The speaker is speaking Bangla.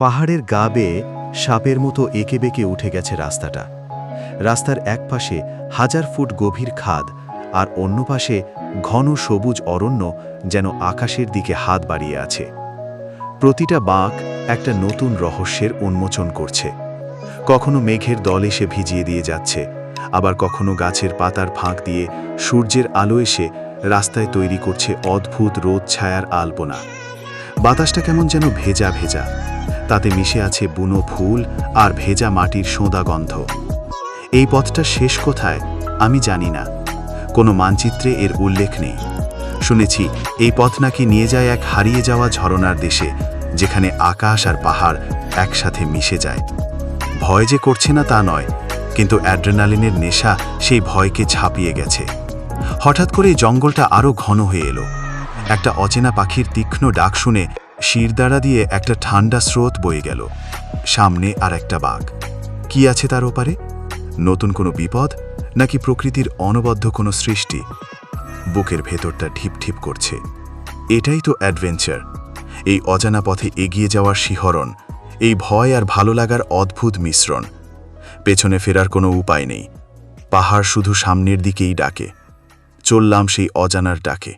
পাহাড়ের গা বেয়ে সাপের মতো এঁকে বেঁকে উঠে গেছে রাস্তাটা। রাস্তার এক পাশে 1000 ফুট গভীর খাদ, আর অন্য পাশে ঘন সবুজ অরণ্য যেন আকাশের দিকে হাত বাড়িয়ে আছে। প্রতিটা বাঁক একটা নতুন রহস্যের উন্মোচন করছে। কখনো মেঘের দল এসে ভিজিয়ে দিয়ে যাচ্ছে, আবার কখনো গাছের পাতার ফাঁক দিয়ে সূর্যের আলো এসে রাস্তায় তৈরি করছে অদ্ভুত রোদ ছায়ার আলপনা। বাতাসটা কেমন যেন ভেজা ভেজা, তাতে মিশে আছে বুনো ফুল আর ভেজা মাটির সোঁদা গন্ধ। এই পথটা শেষ কোথায় আমি জানি না, কোনো মানচিত্রে এর উল্লেখ নেই। শুনেছি এই পথ নাকি নিয়ে যায় এক হারিয়ে যাওয়া ঝরনার দেশে, যেখানে আকাশ আর পাহাড় একসাথে মিশে যায়। ভয় যে করছে না তা নয়, কিন্তু অ্যাড্রেনালিনের নেশা সেই ভয়কে ছাপিয়ে গেছে। হঠাৎ করে জঙ্গলটা আরও ঘন হয়ে এলো। একটা অচেনা পাখির তীক্ষ্ণ ডাক শুনে শিরদাঁড়া দিয়ে একটা ঠান্ডা স্রোত বয়ে গেল। সামনে আর একটা বাঘ। কি আছে তার ওপারে? নতুন কোনো বিপদ, নাকি প্রকৃতির অনবদ্য কোনো সৃষ্টি? বুকের ভেতরটা ঢিপ ঢিপ করছে। এটাই তো অ্যাডভেঞ্চার, এই অজানা পথে এগিয়ে যাওয়ার শিহরণ, এই ভয় আর ভালো লাগার অদ্ভুত মিশ্রণ। পেছনে ফেরার কোনো উপায় নেই, পাহাড় শুধু সামনের দিকেই ডাকে। চললাম সেই অজানার ডাকে।